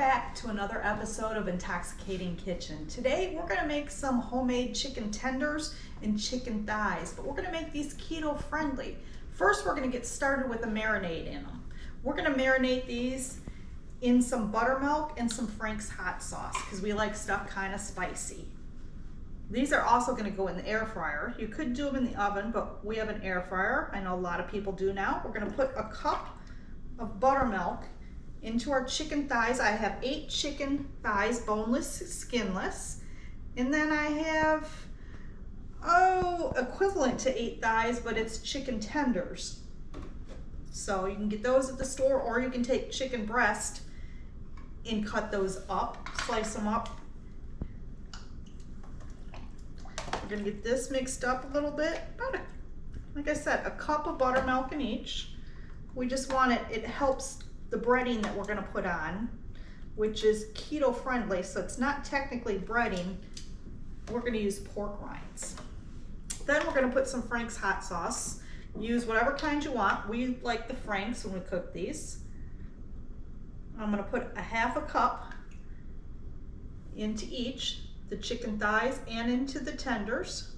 back to another episode of Intoxicating Kitchen. Today we're going to make some homemade chicken tenders and chicken thighs, but we're going to make these keto friendly. First we're going to get started with a marinade in them. We're going to marinate these in some buttermilk and some Frank's hot sauce because we like stuff kind of spicy. These are also going to go in the air fryer. You could do them in the oven, but we have an air fryer. I know a lot of people do now. We're going to put a cup of buttermilk into our chicken thighs. I have 8 chicken thighs, boneless, skinless. And then I have, equivalent to 8 thighs, but it's chicken tenders. So you can get those at the store, or you can take chicken breast and cut those up, slice them up. We're gonna get this mixed up a little bit. Like I said, a cup of buttermilk in each. We just want it helps the breading that we're going to put on, which is keto friendly, so it's not technically breading. We're going to use pork rinds. Then we're going to put some Frank's hot sauce. Use whatever kind you want. We like the Frank's when we cook these. I'm going to put a half a cup into each, the chicken thighs and into the tenders.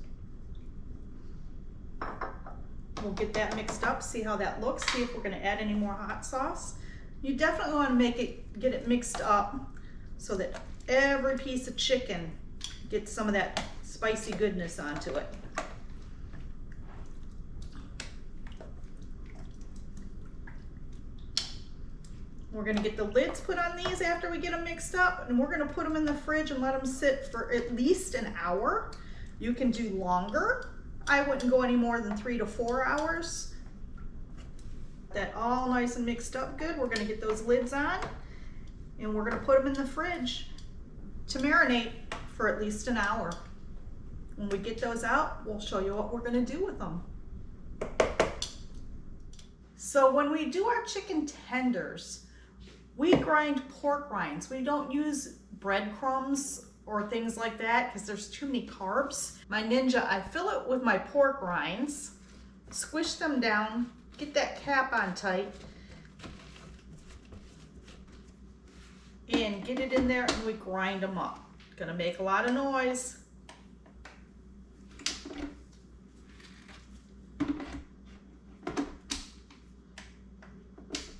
We'll get that mixed up, see how that looks, see if we're going to add any more hot sauce. You definitely want to get it mixed up so that every piece of chicken gets some of that spicy goodness onto it. We're going to get the lids put on these after we get them mixed up, and we're going to put them in the fridge and let them sit for at least an hour. You can do longer. I wouldn't go any more than 3 to 4 hours. That all nice and mixed up good. We're going to get those lids on and we're going to put them in the fridge to marinate for at least an hour. When we get those out, we'll show you what we're going to do with them. So when we do our chicken tenders, we grind pork rinds. We don't use breadcrumbs or things like that because there's too many carbs. My Ninja, I fill it with my pork rinds, squish them down, get that cap on tight, and get it in there and we grind them up. Gonna make a lot of noise.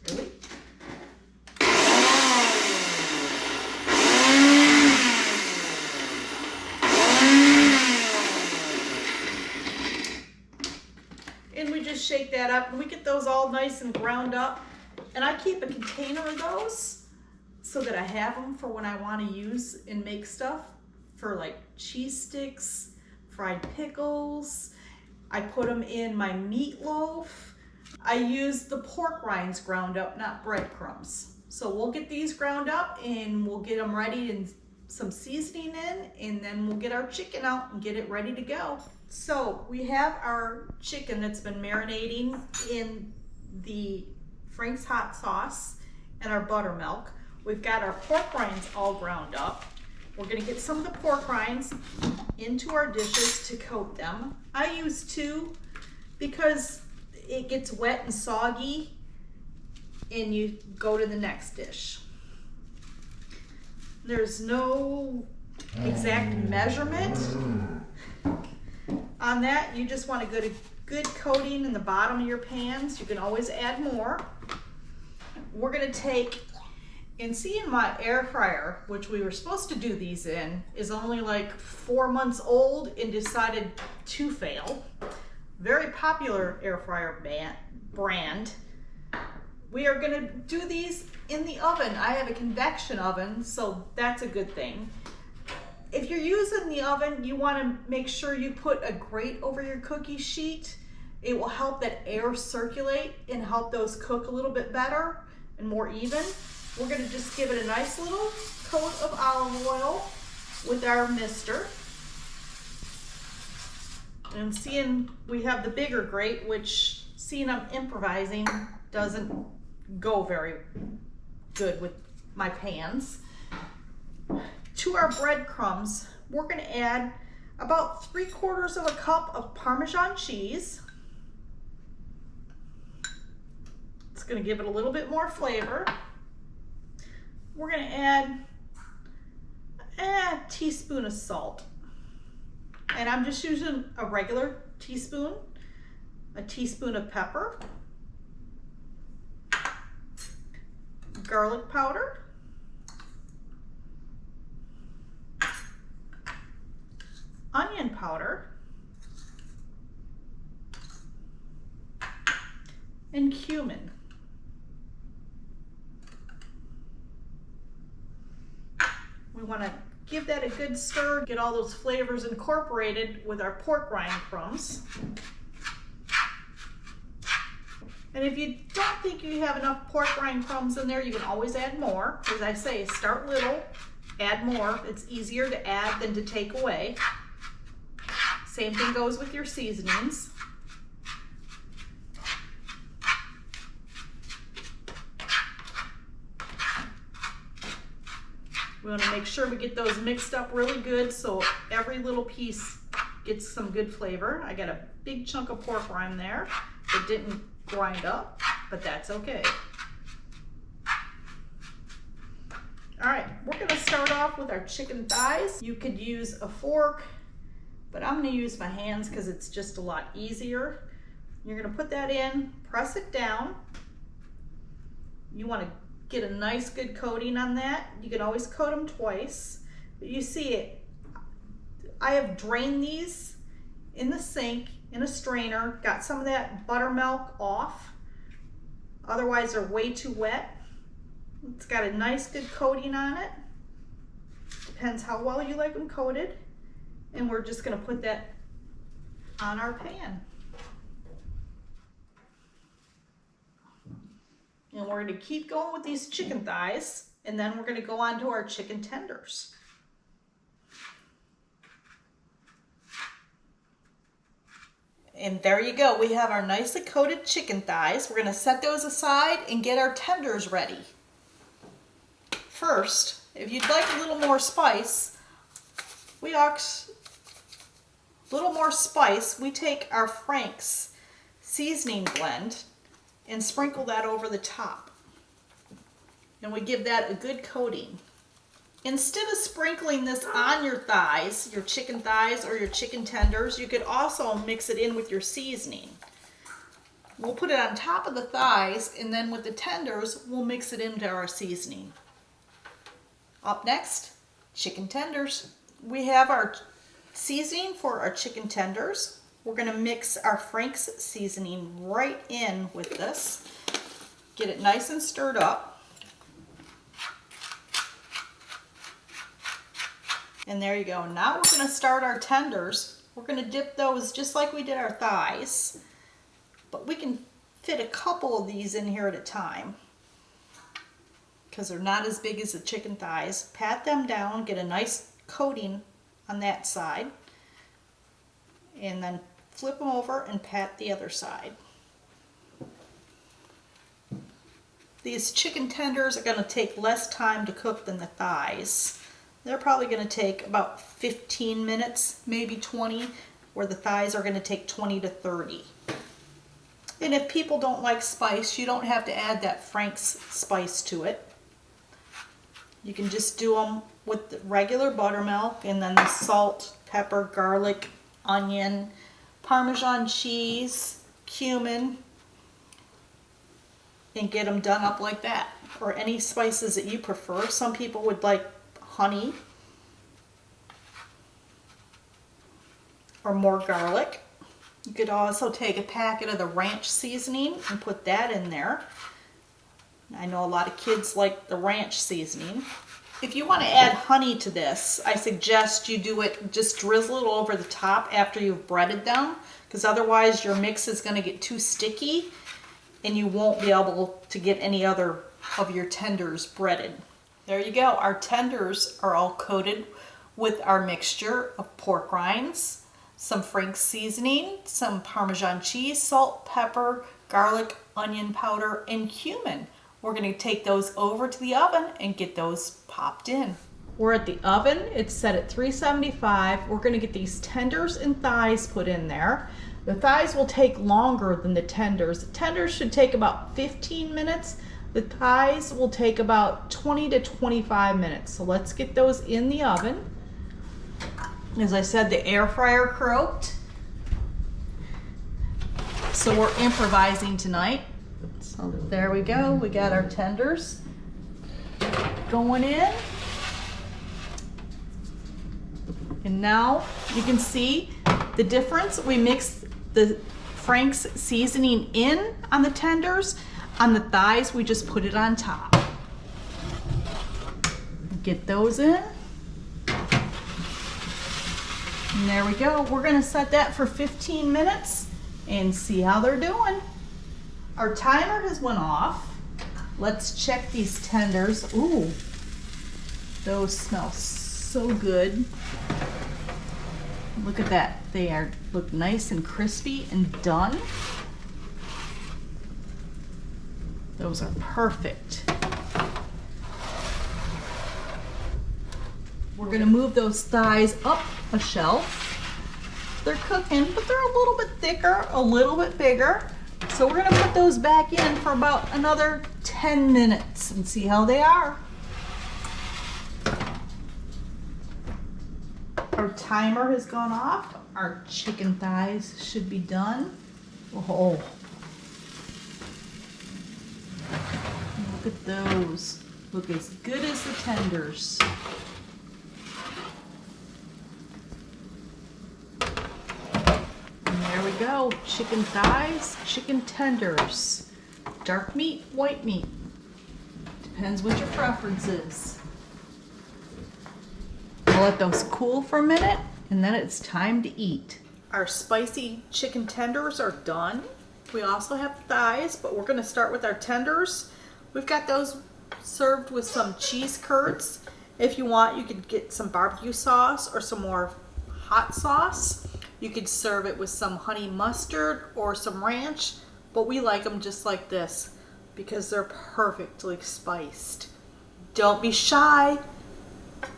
Really? And we just shake that up and we get those all nice and ground up. And I keep a container of those so that I have them for when I want to use and make stuff for like cheese sticks, fried pickles. I put them in my meatloaf. I use the pork rinds ground up, not breadcrumbs. So we'll get these ground up and we'll get them ready and some seasoning in, and then we'll get our chicken out and get it ready to go. So we have our chicken that's been marinating in the Frank's hot sauce and our buttermilk. We've got our pork rinds all ground up. We're gonna get some of the pork rinds into our dishes to coat them. I use 2 because it gets wet and soggy and you go to the next dish. There's no exact measurement on that. You just want to get a good coating in the bottom of your pans. You can always add more. We're going to take, and see, in my air fryer, which we were supposed to do these in, is only like 4 months old and decided to fail. Very popular air fryer brand. We are going to do these in the oven. I have a convection oven, so that's a good thing. If you're using the oven, you want to make sure you put a grate over your cookie sheet. It will help that air circulate and help those cook a little bit better and more even. We're going to just give it a nice little coat of olive oil with our mister. And seeing we have the bigger grate, which seeing I'm improvising doesn't go very good with my pans. To our breadcrumbs, we're going to add about 3/4 of a cup of Parmesan cheese. It's going to give it a little bit more flavor. we're gonna add a teaspoon of salt. And I'm just using a regular teaspoon, a teaspoon of pepper, garlic powder, onion powder, and cumin. We want to give that a good stir, get all those flavors incorporated with our pork rind crumbs. And if you don't think you have enough pork rind crumbs in there, you can always add more. As I say, start little, add more. It's easier to add than to take away. Same thing goes with your seasonings. We want to make sure we get those mixed up really good so every little piece gets some good flavor. I got a big chunk of pork rind there that didn't grind up, but that's okay. All right, we're gonna start off with our chicken thighs. You could use a fork, but I'm gonna use my hands because it's just a lot easier. You're gonna put that in, press it down. You wanna get a nice good coating on that. You can always coat them twice, but you see it. I have drained these in the sink in a strainer, got some of that buttermilk off. Otherwise they're way too wet. It's got a nice good coating on it. Depends how well you like them coated. And we're just gonna put that on our pan. And we're gonna keep going with these chicken thighs, and then we're gonna go on to our chicken tenders. And there you go, we have our nicely coated chicken thighs. We're gonna set those aside and get our tenders ready. First, if you'd like a little more spice, we take our Frank's seasoning blend and sprinkle that over the top. And we give that a good coating. Instead of sprinkling this on your thighs, your chicken thighs or your chicken tenders, you could also mix it in with your seasoning. We'll put it on top of the thighs, and then with the tenders, we'll mix it into our seasoning. Up next, chicken tenders. We have our seasoning for our chicken tenders. We're gonna mix our Frank's seasoning right in with this. Get it nice and stirred up. And there you go. Now we're gonna start our tenders. We're gonna dip those just like we did our thighs, but we can fit a couple of these in here at a time because they're not as big as the chicken thighs. Pat them down, get a nice coating on that side, and then flip them over and pat the other side. These chicken tenders are going to take less time to cook than the thighs. They're probably going to take about 15 minutes, maybe 20, where the thighs are going to take 20 to 30. And if people don't like spice, you don't have to add that Frank's spice to it. You can just do them with the regular buttermilk and then the salt, pepper, garlic, onion, Parmesan cheese, cumin, and get them done up like that. Or any spices that you prefer. Some people would like honey or more garlic. You could also take a packet of the ranch seasoning and put that in there. I know a lot of kids like the ranch seasoning. If you want to add honey to this, I suggest you do it, just drizzle it over the top after you've breaded them, because otherwise your mix is going to get too sticky and you won't be able to get any other of your tenders breaded. There you go. Our tenders are all coated with our mixture of pork rinds, some Frank's seasoning, some Parmesan cheese, salt, pepper, garlic, onion powder, and cumin. We're going to take those over to the oven and get those popped in. We're at the oven. It's set at 375. We're going to get these tenders and thighs put in there. The thighs will take longer than the tenders. The tenders should take about 15 minutes. The thighs will take about 20 to 25 minutes. So let's get those in the oven. As I said, the air fryer croaked. So we're improvising tonight. So there we go. We got our tenders going in. And now you can see the difference. We mixed the Frank's seasoning in on the tenders. On the thighs, we just put it on top. Get those in. And there we go. We're gonna set that for 15 minutes and see how they're doing. Our timer has went off. Let's check these tenders. Ooh, those smell so good. Look at that. They look nice and crispy and done. Those are perfect. We're gonna move those thighs up a shelf. They're cooking, but they're a little bit thicker, a little bit bigger. So we're gonna put those back in for about another 10 minutes and see how they are. Our timer has gone off. Our chicken thighs should be done. Oh, look at those. Look as good as the tenders. And there we go. Chicken thighs, chicken tenders. Dark meat, white meat. Depends what your preference is. We'll let those cool for a minute, and then it's time to eat. Our spicy chicken tenders are done. We also have thighs, but we're gonna start with our tenders. We've got those served with some cheese curds. If you want, you could get some barbecue sauce or some more hot sauce. You could serve it with some honey mustard or some ranch, but we like them just like this because they're perfectly spiced. Don't be shy.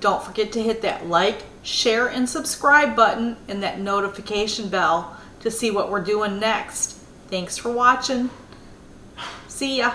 Don't forget to hit that like, share, and subscribe button and that notification bell to see what we're doing next. Thanks for watching. See ya.